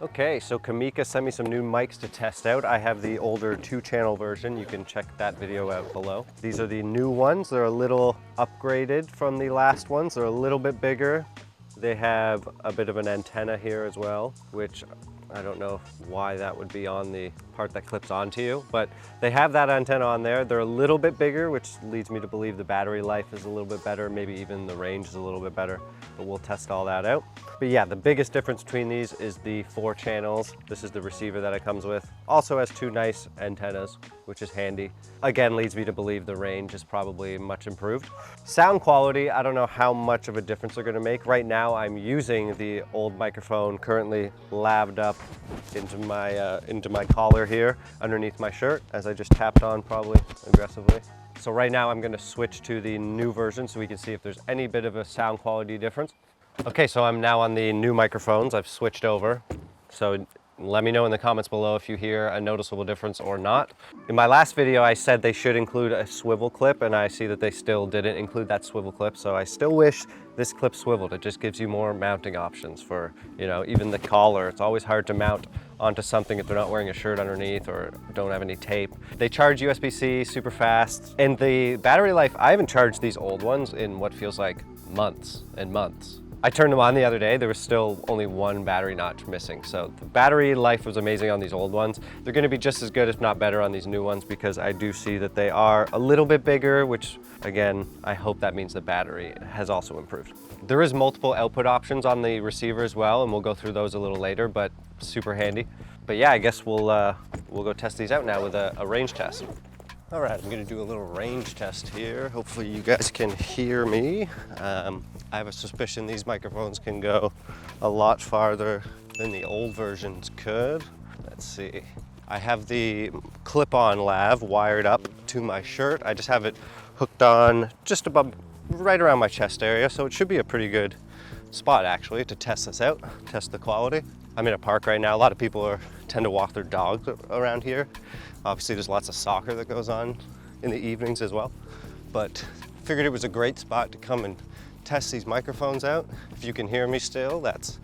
Okay, so Comica sent me some new mics to test out. I have the older 2-channel version. You can check that video out below. These are the new ones. They're a little upgraded from the last ones. They're a little bit bigger. They have a bit of an antenna here as well, which I don't know why that would be on the part that clips onto you, but they have that antenna on there. They're a little bit bigger, which leads me to believe the battery life is a little bit better, maybe even the range is a little bit better, but we'll test all that out. But yeah, the biggest difference between these is the 4 channels. This is the receiver that it comes with. Also has 2 nice antennas, which is handy. Again, leads me to believe the range is probably much improved. Sound quality, I don't know how much of a difference they're gonna make. Right now, I'm using the old microphone currently laved up into my collar here underneath my shirt, as I just tapped on probably aggressively. So right now I'm gonna switch to the new version so we can see if there's any bit of a sound quality difference. Okay, so I'm now on the new microphones. I've switched over. So let me know in the comments below if you hear a noticeable difference or not. In my last video, I said they should include a swivel clip, and I see that they still didn't include that swivel clip. So I still wish this clip swiveled. It just gives you more mounting options for, you know, even the collar. It's always hard to mount onto something if they're not wearing a shirt underneath or don't have any tape. They charge USB-C super fast, and the battery life, I haven't charged these old ones in what feels like months and months. I turned them on the other day, there was still only 1 battery notch missing. So the battery life was amazing on these old ones. They're gonna be just as good, if not better, on these new ones because I do see that they are a little bit bigger, which again, I hope that means the battery has also improved. There is multiple output options on the receiver as well, and we'll go through those a little later, but super handy. But yeah, I guess we'll go test these out now with a range test. All right, I'm gonna do a little range test here. Hopefully you guys can hear me. I have a suspicion these microphones can go a lot farther than the old versions could. Let's see. I have the clip-on lav wired up to my shirt. I just have it hooked on just above, right around my chest area, so it should be a pretty good spot actually to test this out, test the quality. I'm in a park right now. A lot of people tend to walk their dogs around here. Obviously there's lots of soccer that goes on in the evenings as well, but figured it was a great spot to come and test these microphones out. If you can hear me still, that's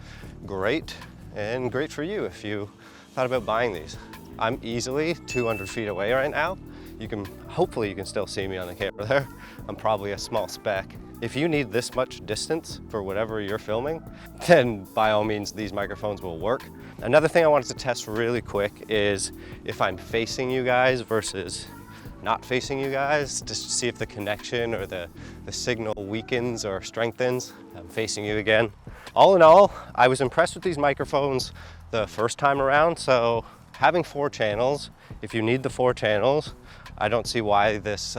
great, and great for you if you thought about buying these. I'm easily 200 feet away right now. Hopefully you can still see me on the camera there. I'm probably a small speck. If you need this much distance for whatever you're filming, then by all means, these microphones will work. Another thing I wanted to test really quick is if I'm facing you guys versus not facing you guys, just to see if the connection or the signal weakens or strengthens. I'm facing you again. All in all, I was impressed with these microphones the first time around. So having 4 channels, if you need the 4 channels, I don't see why this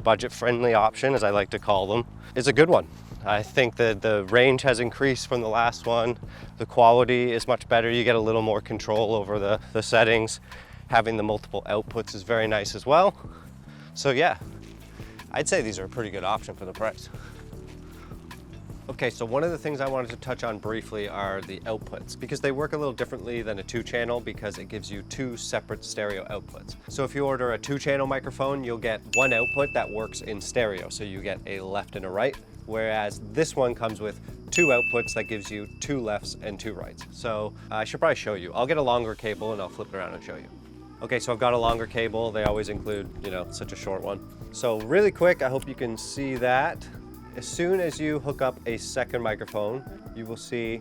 budget-friendly option, as I like to call them, is a good one. I think that the range has increased from the last one. The quality is much better. You get a little more control over the settings. Having the multiple outputs is very nice as well. So yeah, I'd say these are a pretty good option for the price. Okay, so one of the things I wanted to touch on briefly are the outputs, because they work a little differently than a 2-channel because it gives you 2 separate stereo outputs. So if you order a 2-channel microphone, you'll get 1 output that works in stereo. So you get a left and a right, whereas this one comes with 2 outputs that gives you 2 lefts and 2 rights. So I should probably show you. I'll get a longer cable and I'll flip it around and show you. Okay, so I've got a longer cable. They always include, you know, such a short one. So really quick, I hope you can see that. As soon as you hook up a second microphone, you will see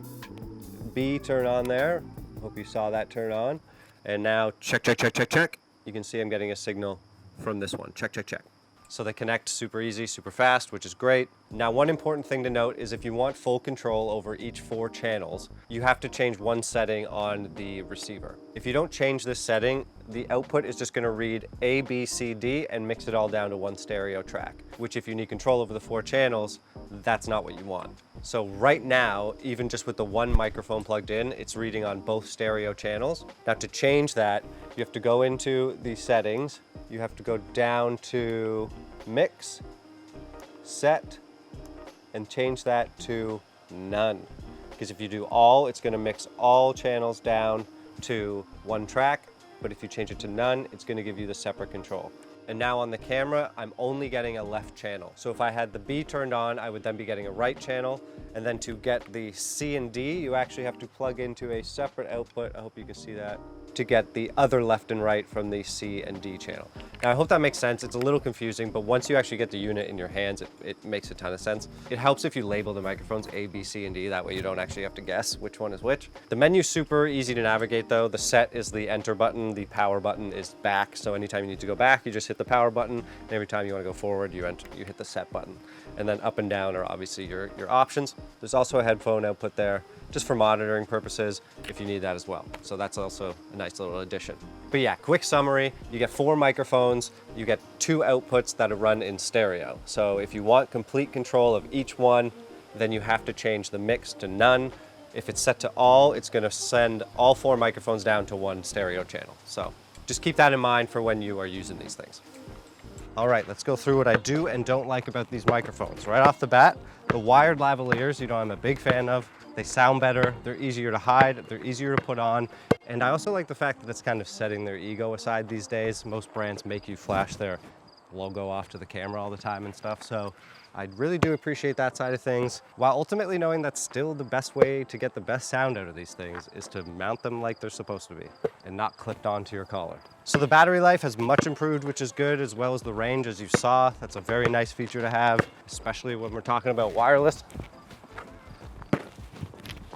B turn on there. Hope you saw that turn on. And now check, check, check, check, check. You can see I'm getting a signal from this one. Check, check, check. So they connect super easy, super fast, which is great. Now, one important thing to note is if you want full control over each 4 channels, you have to change one setting on the receiver. If you don't change this setting, the output is just gonna read A, B, C, D and mix it all down to 1 stereo track, which if you need control over the 4 channels, that's not what you want. So right now, even just with the 1 microphone plugged in, it's reading on both stereo channels. Now to change that, you have to go into the settings, you have to go down to mix, set, and change that to none. Because if you do all, it's gonna mix all channels down to 1 track, but if you change it to none, it's gonna give you the separate control. And now on the camera, I'm only getting a left channel. So if I had the B turned on, I would then be getting a right channel. And then to get the C and D, you actually have to plug into a separate output. I hope you can see that, to get the other left and right from the C and D channel. Now, I hope that makes sense. It's a little confusing, but once you actually get the unit in your hands, it makes a ton of sense. It helps if you label the microphones A, B, C, and D. That way you don't actually have to guess which one is which. The menu's super easy to navigate though. The set is the enter button. The power button is back. So anytime you need to go back, you just hit the power button. And every time you want to go forward, you hit the set button. And then up and down are obviously your options. There's also a headphone output there, just for monitoring purposes if you need that as well. So that's also a nice little addition. But yeah, quick summary, you get 4 microphones, you get 2 outputs that run in stereo. So if you want complete control of each one, then you have to change the mix to none. If it's set to all, it's gonna send all 4 microphones down to 1 stereo channel. So just keep that in mind for when you are using these things. All right, let's go through what I do and don't like about these microphones. Right off the bat, the wired lavaliers, I'm a big fan of. They sound better, they're easier to hide, they're easier to put on. And I also like the fact that it's kind of setting their ego aside these days. Most brands make you flash their logo off to the camera all the time and stuff. So I really do appreciate that side of things, while ultimately knowing that still the best way to get the best sound out of these things is to mount them like they're supposed to be and not clipped onto your collar. So the battery life has much improved, which is good, as well as the range, as you saw. That's a very nice feature to have, especially when we're talking about wireless.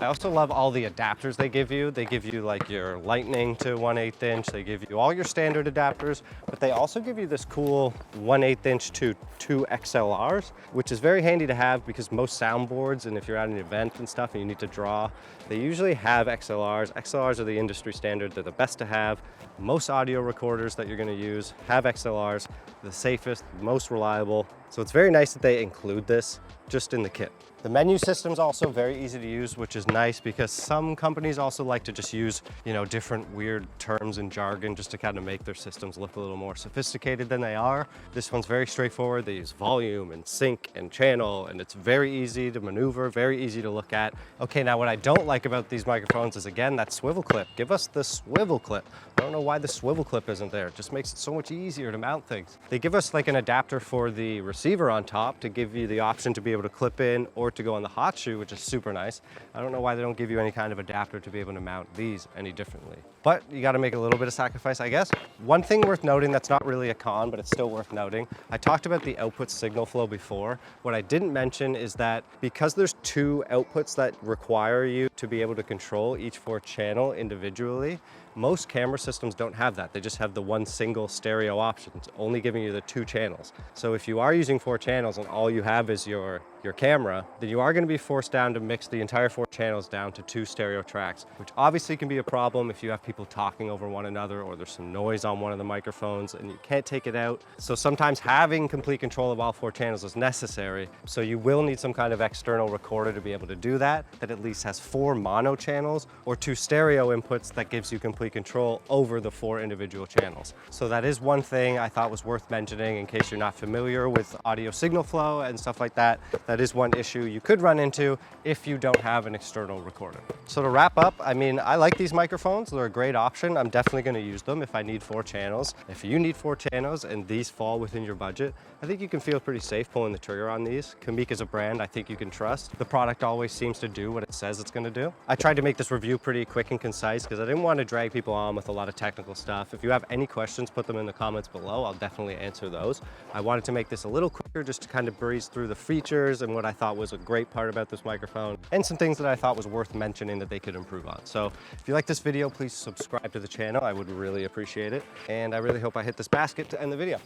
I also love all the adapters they give you. They give you like your lightning to 1/8 inch. They give you all your standard adapters, but they also give you this cool 1/8 inch to 2 XLRs, which is very handy to have because most soundboards, and if you're at an event and stuff and you need to draw, they usually have XLRs. XLRs are the industry standard. They're the best to have. Most audio recorders that you're gonna use have XLRs, the safest, most reliable. So it's very nice that they include this just in the kit. The menu system's also very easy to use, which is nice because some companies also like to just use, different weird terms and jargon just to kind of make their systems look a little more sophisticated than they are. This one's very straightforward. They use volume and sync and channel, and it's very easy to maneuver, very easy to look at. Okay, now what I don't like about these microphones is, again, that swivel clip. Give us the swivel clip. I don't know why the swivel clip isn't there. It just makes it so much easier to mount things. They give us like an adapter for the receiver on top to give you the option to be able to clip in or to go on the hot shoe, which is super nice. I don't know why they don't give you any kind of adapter to be able to mount these any differently. But you got to make a little bit of sacrifice, I guess. One thing worth noting that's not really a con, but it's still worth noting. I talked about the output signal flow before. What I didn't mention is that because there's 2 outputs that require you to be able to control each 4 channel individually, most camera systems don't have that. They just have the 1 single stereo option, only giving you the 2 channels. So if you are using 4 channels and all you have is your camera, then you are going to be forced down to mix the entire 4 channels down to 2 stereo tracks, which obviously can be a problem if you have people talking over one another or there's some noise on one of the microphones and you can't take it out. So sometimes having complete control of all 4 channels is necessary. So you will need some kind of external recorder to be able to do that at least has 4 mono channels or 2 stereo inputs that gives you complete control over the 4 individual channels. So that is one thing I thought was worth mentioning in case you're not familiar with audio signal flow and stuff like that. That is one issue you could run into if you don't have an external recorder. So to wrap up, I like these microphones. They're a great option. I'm definitely going to use them if I need 4 channels. If you need 4 channels and these fall within your budget, I think you can feel pretty safe pulling the trigger on these. Comica is a brand I think you can trust. The product always seems to do what it says it's going to do. I tried to make this review pretty quick and concise because I didn't want to drag people on with a lot of technical stuff. If you have any questions, put them in the comments below. I'll definitely answer those. I wanted to make this a little quicker just to kind of breeze through the features and what I thought was a great part about this microphone and some things that I thought was worth mentioning that they could improve on. So if you like this video, please subscribe to the channel. I would really appreciate it. And I really hope I hit this basket to end the video.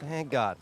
Thank God.